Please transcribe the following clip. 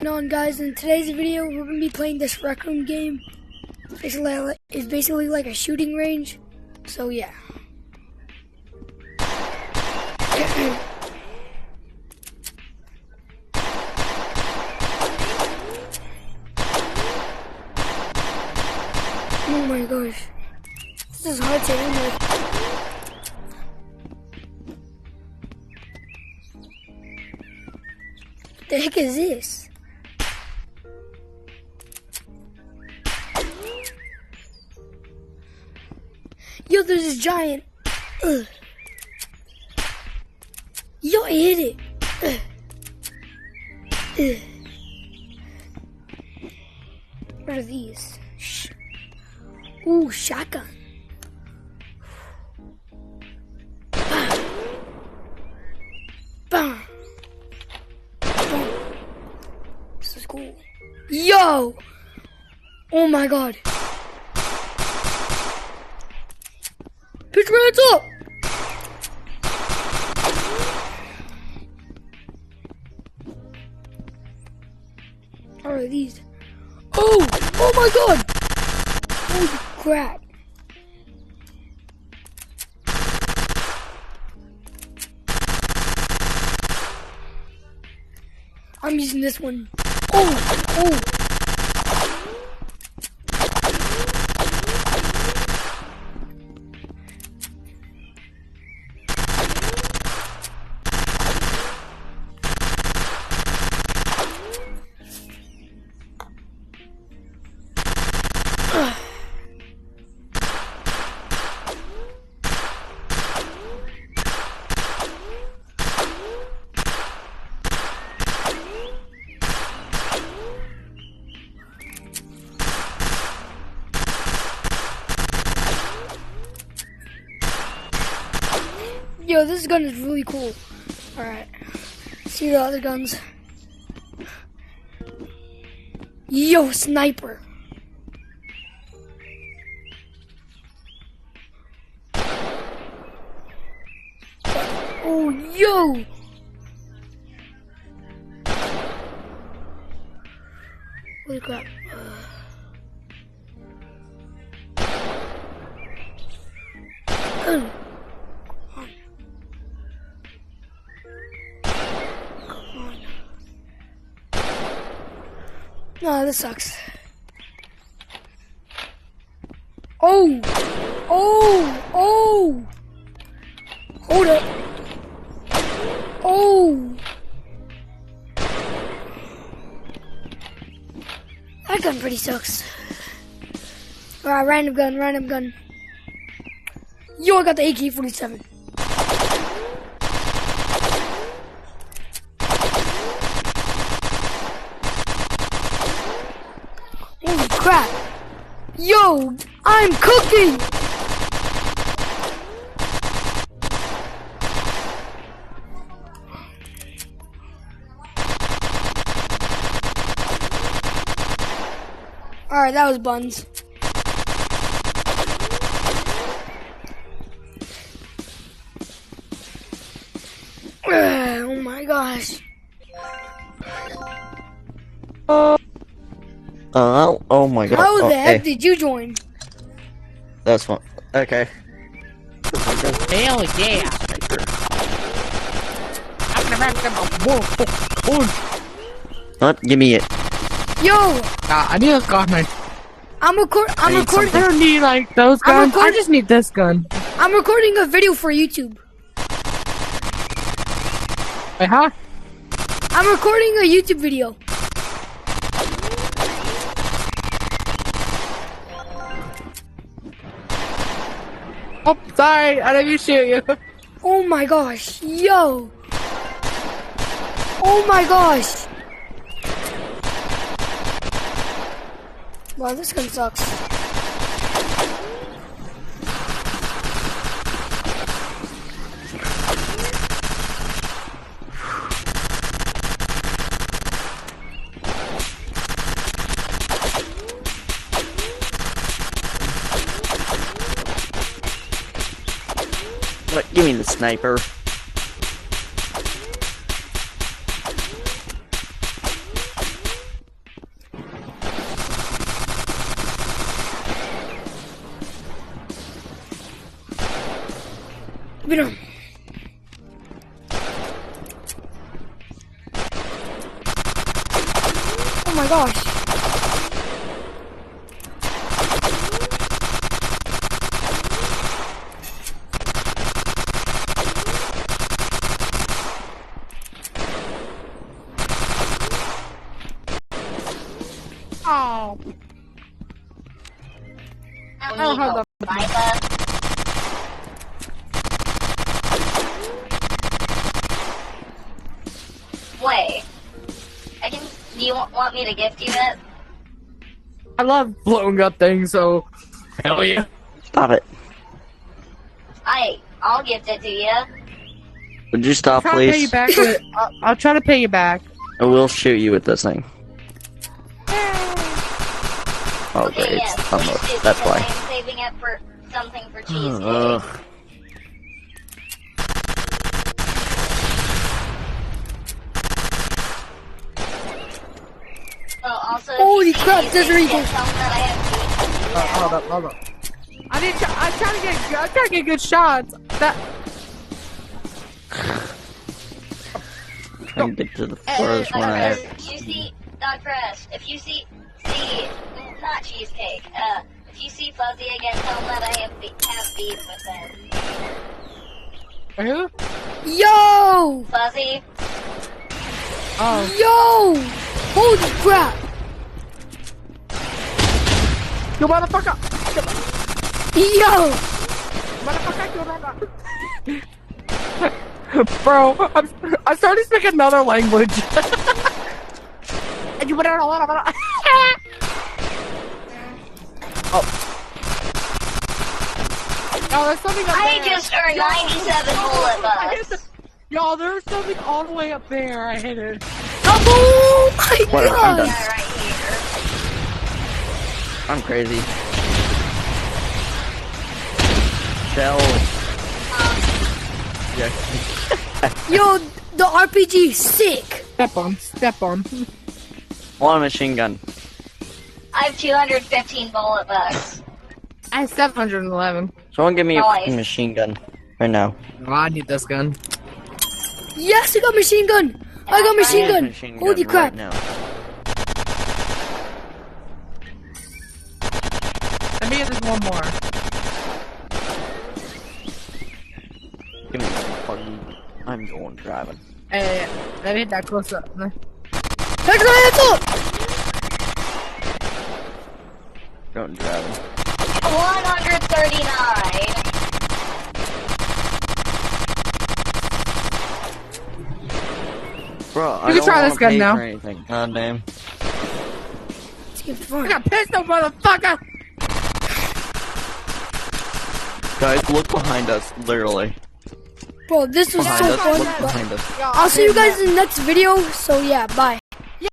On guys, in today's video we're going to be playing this RECROOM game. It's basically like a shooting range, so yeah. Oh my gosh, this is hard to aim with. What the heck is this? Yo, there's this giant. Ugh. Yo, I hit it. Ugh. Ugh. What are these? Ooh, shotgun. Bam. Bam. Bam. This is cool. Yo! Oh my god. Put your hands up! What are these? Oh! Oh my god! Holy crap. I'm using this one. Oh! Oh! Yo, this gun is really cool. Alright. See the other guns. Yo, sniper. Oh, yo. Holy crap. No, this sucks. Oh! Oh! Oh! Hold up. Oh! That gun pretty sucks. Alright, random gun. Yo, I got the AK-47. Holy crap! Yo, I'm cooking! Alright, that was buns. Oh my gosh. Oh my god. How the heck did you join? That's fun. Okay. Hell yeah! What? Give me it. Yo! I need a gun, man. I'm recording. I don't need like those guns. I just need this gun. I'm recording a video for YouTube. Wait, huh? I'm recording a YouTube video. Oh, sorry. I didn't mean to shoot you. Oh my gosh. Yo. Oh my gosh. Wow, this gun sucks. What? Give me the sniper. Give it on. Oh my gosh. Oh. Oh, hold on. Wait. Do you want me to gift you it? I love blowing up things, so hell yeah. Stop it. I'll gift it to you. Would you stop, I'll try to pay you please? back with, I'll try to pay you back. I will shoot you with this thing. Oh, Okay, great. yes, It's please do, that's because why. I'm saving it for something for cheesecake. Ugh. Oh, also, Holy if you crap, see there's cheesecake, Rico. tell them that I have Hold up. I'm trying to get good shots. That. Trying to get to the first one I have. If you see, Dr. S, if you see, not cheesecake, if you see Fuzzy again, tell him that I have beef with him. Who? Yo! Fuzzy? Oh. Yo! Holy crap! You motherfucker! Yo! Motherfucker, you motherfucker! Bro, I'm starting to speak another language. And you went out a lot of. Oh. Oh, there's something up I there. just earned 97 bullet bucks. Y'all, there's something all the way up there. I hit it. Oh my Whatever, I'm done. god! Yeah, right here. I'm crazy. Shell. Yeah. Yo, the RPG is sick! Step on. One machine gun. I have 215 bullet bucks. I have 711. Someone give me a Nice. fucking machine gun right now. Oh, I need this gun. Yes, I got machine gun! I got machine Yes, gun! machine gun Holy right crap! now. Let me get this one more. Give me the fucking. I'm going driving. Hey, let me hit that close up. Take your hands up! Going driving. 139. Bro, I can don't try wanna this gun pay now. for anything. God damn. Let's get I fun. got pistol, motherfucker! Guys, look behind us, literally. Bro, this was Behind so us, fun. look But behind us. I'll see you guys in the next video, so yeah, bye.